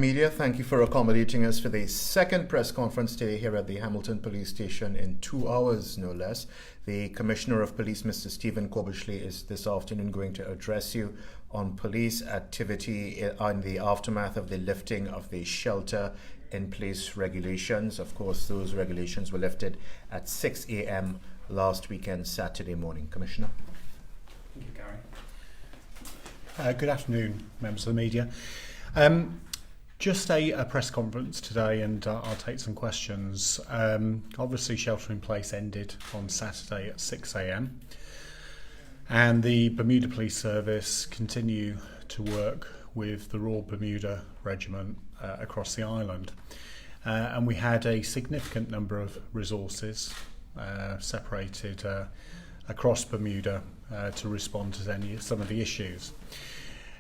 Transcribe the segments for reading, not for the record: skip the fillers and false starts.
Media, thank you for accommodating us for the second press conference today here at the Hamilton Police Station in 2 hours, no less. The Commissioner of Police, Mr. Stephen Cobishley, is this afternoon going to address you on police activity in the aftermath of the lifting of the shelter-in-place regulations. Of course, those regulations were lifted at 6 a.m. last weekend, Saturday morning. Commissioner. Thank you, Gary. Good afternoon, members of the media. Just a press conference today, and I'll take some questions. Obviously, shelter in place ended on Saturday at 6 a.m. and the Bermuda Police Service continue to work with the Royal Bermuda Regiment across the island. And we had a significant number of resources separated across Bermuda to respond to some of the issues.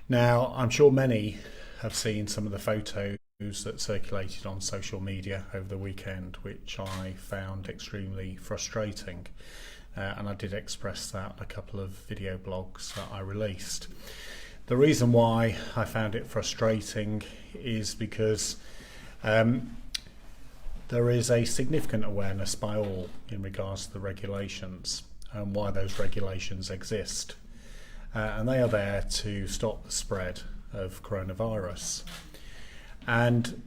Now, I'm sure many have seen some of the photos that circulated on social media over the weekend, which I found extremely frustrating, and I did express that in a couple of video blogs that I released. The reason why I found it frustrating is because there is a significant awareness by all in regards to the regulations and why those regulations exist, and they are there to stop the spread of coronavirus. And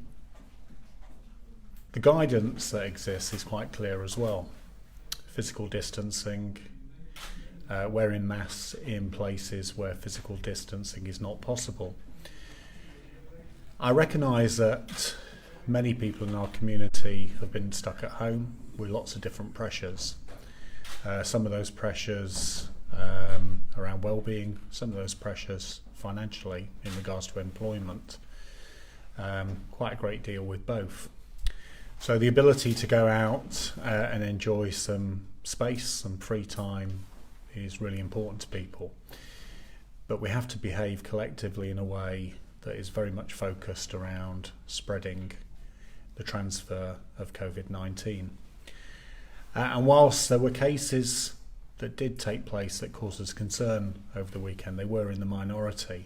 the guidance that exists is quite clear as well. Physical distancing, wearing masks in places where physical distancing is not possible. I recognise that many people in our community have been stuck at home with lots of different pressures. Some of those pressures around well-being, some of those pressures financially in regards to employment, quite a great deal with both. So the ability to go out and enjoy some space, some free time is really important to people. But we have to behave collectively in a way that is very much focused around spreading the transfer of COVID-19. And whilst there were cases that did take place that caused us concern over the weekend, they were in the minority.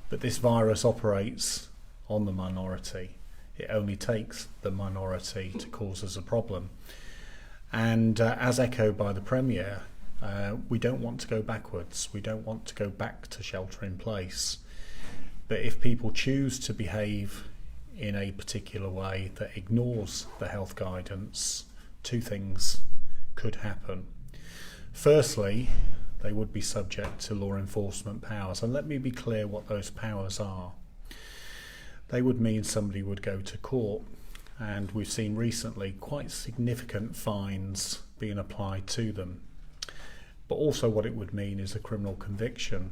But this virus operates on the minority. It only takes the minority to cause us a problem. And as echoed by the Premier, we don't want to go backwards. We don't want to go back to shelter in place. But if people choose to behave in a particular way that ignores the health guidance, two things could happen. Firstly, they would be subject to law enforcement powers. And let me be clear what those powers are. They would mean somebody would go to court. And we've seen recently quite significant fines being applied to them. But also what it would mean is a criminal conviction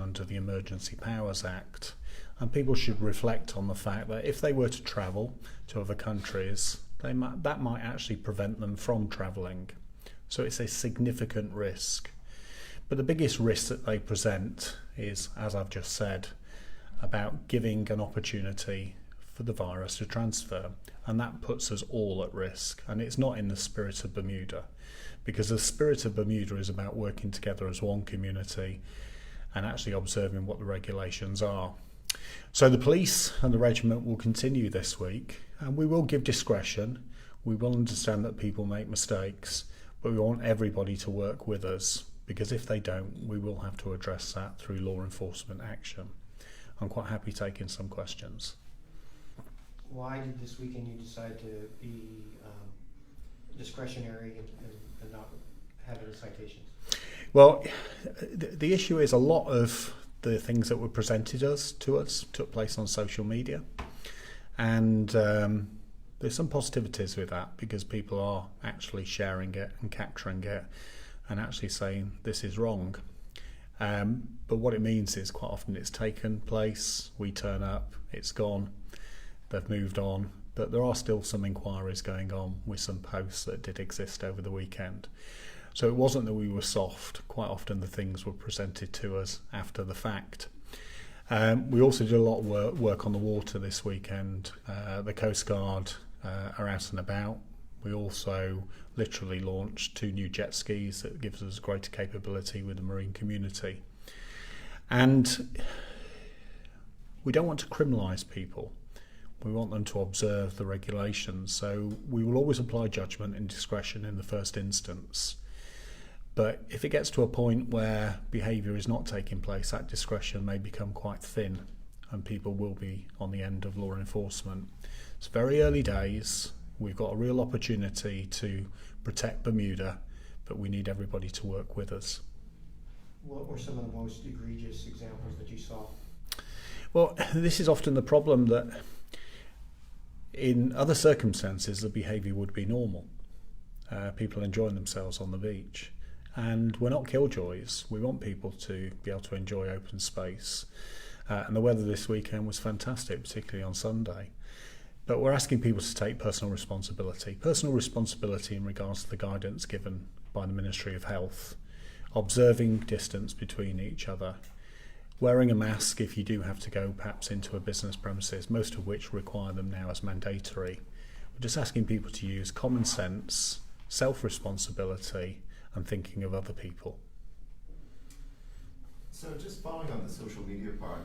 under the Emergency Powers Act. And people should reflect on the fact that if they were to travel to other countries, that might actually prevent them from travelling. So it's a significant risk. But the biggest risk that they present is, as I've just said, about giving an opportunity for the virus to transfer. And that puts us all at risk. And it's not in the spirit of Bermuda, because the spirit of Bermuda is about working together as one community and actually observing what the regulations are. So the police and the regiment will continue this week, and we will give discretion. We will understand that people make mistakes, but we want everybody to work with us, because if they don't, we will have to address that through law enforcement action. I'm quite happy taking some questions. Why did this weekend you decide to be discretionary and not have any citations? Well, the issue is a lot of the things that were presented to us took place on social media, and there's some positivities with that, because people are actually sharing it and capturing it and actually saying this is wrong. But what it means is quite often it's taken place, we turn up, it's gone, they've moved on. But there are still some inquiries going on with some posts that did exist over the weekend. So it wasn't that we were soft. Quite often the things were presented to us after the fact. We also did a lot of work on the water this weekend. The Coast Guard are out and about. We also literally launched 2 new jet skis that gives us greater capability with the marine community. And we don't want to criminalise people. We want them to observe the regulations. So we will always apply judgment and discretion in the first instance. But if it gets to a point where behaviour is not taking place, that discretion may become quite thin and people will be on the end of law enforcement. It's very early days. We've got a real opportunity to protect Bermuda, but we need everybody to work with us. What were some of the most egregious examples that you saw? Well, this is often the problem, that in other circumstances the behaviour would be normal. People enjoying themselves on the beach. And we're not killjoys. We want people to be able to enjoy open space. And the weather this weekend was fantastic, particularly on Sunday. But we're asking people to take personal responsibility. Personal responsibility in regards to the guidance given by the Ministry of Health. Observing distance between each other. Wearing a mask if you do have to go perhaps into a business premises, most of which require them now as mandatory. We're just asking people to use common sense, self-responsibility, and thinking of other people. So just following on the social media part,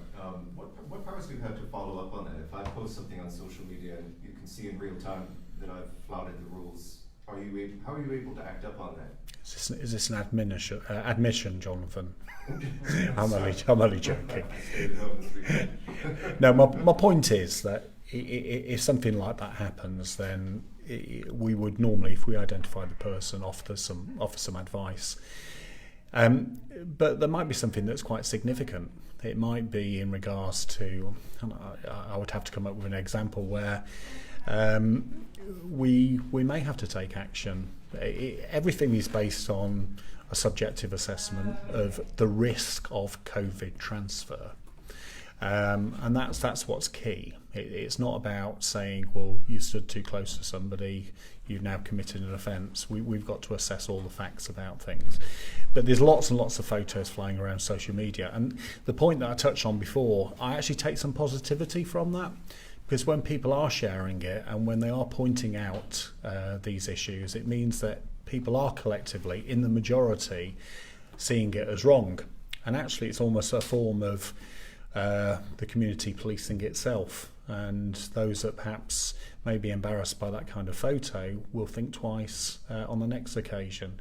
what powers do you have to follow up on that? If I post something on social media and you can see in real time that I've flouted the rules, how are you able to act up on that? Is this an admission, Jonathan? I'm only joking. No, my point is that if something like that happens, then we would normally, if we identify the person, offer some advice. But there might be something that's quite significant. It might be in regards to, I would have to come up with an example where we may have to take action. Everything is based on a subjective assessment of the risk of COVID transfer. And that's what's key. It's not about saying, well, you stood too close to somebody, you've now committed an offence. We've got to assess all the facts about things. But there's lots and lots of photos flying around social media. And the point that I touched on before, I actually take some positivity from that. Because when people are sharing it and when they are pointing out these issues, it means that people are collectively, in the majority, seeing it as wrong. And actually it's almost a form of the community policing itself, and those that perhaps may be embarrassed by that kind of photo will think twice on the next occasion.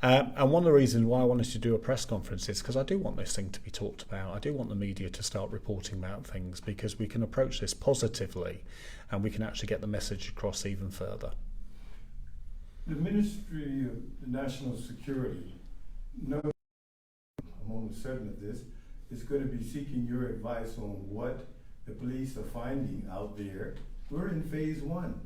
And one of the reasons why I wanted to do a press conference is because I do want this thing to be talked about. I do want the media to start reporting about things, because we can approach this positively and we can actually get the message across even further. The Ministry of National Security knows, I'm almost certain of this, is going to be seeking your advice on what the police are finding out there. We're in phase 1.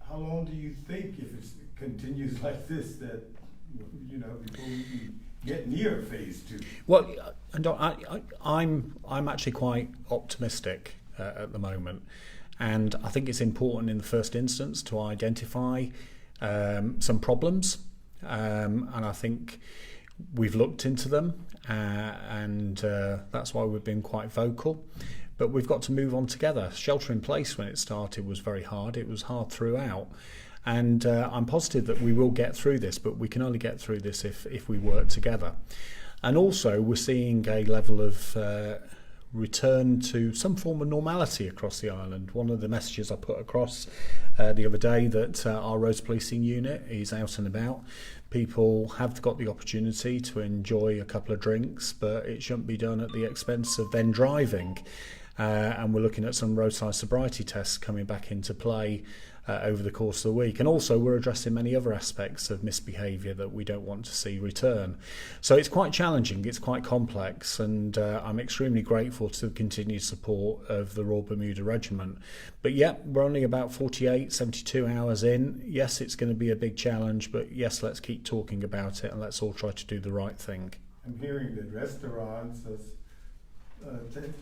How long do you think, if it continues like this, that, before we can get near phase 2? Well, I'm actually quite optimistic at the moment, and I think it's important in the first instance to identify some problems, and I think we've looked into them, and that's why we've been quite vocal. But we've got to move on together. Shelter in place when it started was very hard. It was hard throughout. And I'm positive that we will get through this, but we can only get through this if we work together. And also we're seeing a level of return to some form of normality across the island. One of the messages I put across the other day, that our roads policing unit is out and about. People have got the opportunity to enjoy a couple of drinks, but it shouldn't be done at the expense of then driving. And we're looking at some roadside sobriety tests coming back into play over the course of the week. And also we're addressing many other aspects of misbehaviour that we don't want to see return. So it's quite challenging, it's quite complex, and I'm extremely grateful to the continued support of the Royal Bermuda Regiment. But yeah, we're only about 48, 72 hours in. Yes, it's going to be a big challenge, but yes, let's keep talking about it and let's all try to do the right thing. I'm hearing that restaurants are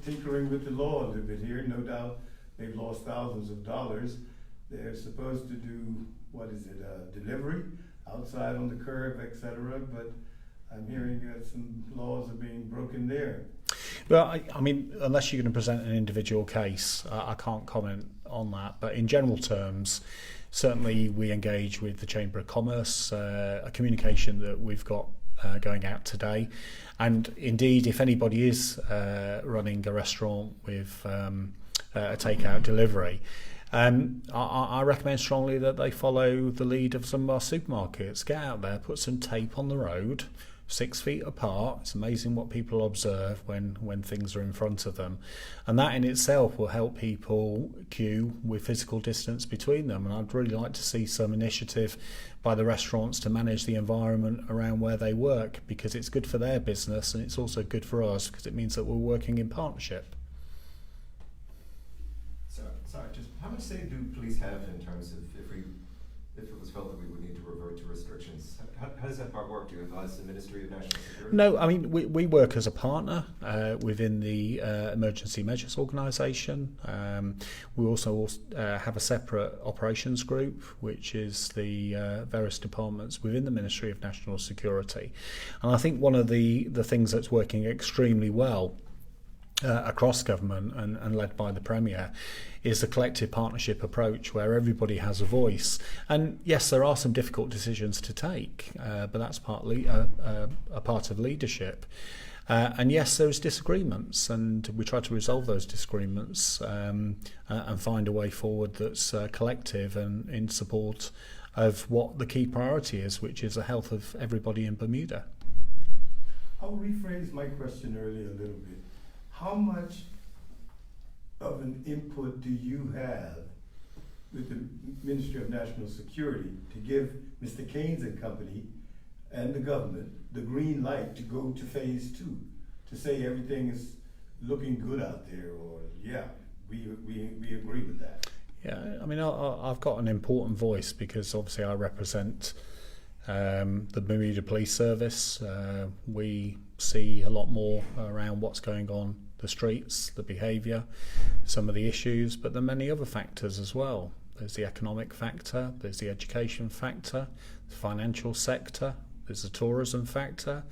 tinkering with the law a little bit here. No doubt they've lost thousands of dollars. They're supposed to do, delivery outside on the curb, etc. But I'm hearing that some laws are being broken there. Well, I mean, unless you're going to present an individual case, I can't comment on that. But in general terms, certainly we engage with the Chamber of Commerce, a communication that we've got going out today. And indeed, if anybody is running a restaurant with a takeout delivery, I recommend strongly that they follow the lead of some of our supermarkets. Get out there, put some tape on the road, 6 feet apart. It's amazing what people observe when things are in front of them, and that in itself will help people queue with physical distance between them. And I'd really like to see some initiative by the restaurants to manage the environment around where they work, because it's good for their business and it's also good for us because it means that we're working in partnership. Sorry, just how much say do police have in terms of if it was felt that we would need to revert to restrictions? How does that part work? Do you advise the Ministry of National Security? No, I mean, we work as a partner within the Emergency Measures Organisation. We also have a separate operations group, which is the various departments within the Ministry of National Security. And I think one of the things that's working extremely well across government and led by the Premier is a collective partnership approach where everybody has a voice. And yes, there are some difficult decisions to take, but that's partly a part of leadership. And yes, there's disagreements, and we try to resolve those disagreements and find a way forward that's collective and in support of what the key priority is, which is the health of everybody in Bermuda. I'll rephrase my question earlier a little bit. How much of an input do you have with the Ministry of National Security to give Mr. Keynes and company and the government the green light to go to phase 2, to say everything is looking good out there, or yeah, we agree with that? Yeah, I mean, I've got an important voice because obviously I represent the Bermuda Police Service. We see a lot more around what's going on the streets, the behaviour, some of the issues, but there are many other factors as well. There's the economic factor, there's the education factor, the financial sector, there's the tourism factor.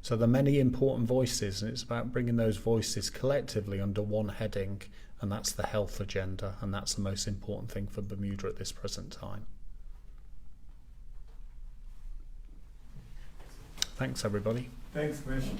So there are many important voices, and it's about bringing those voices collectively under one heading, and that's the health agenda, and that's the most important thing for Bermuda at this present time. Thanks, everybody. Thanks, Commissioner.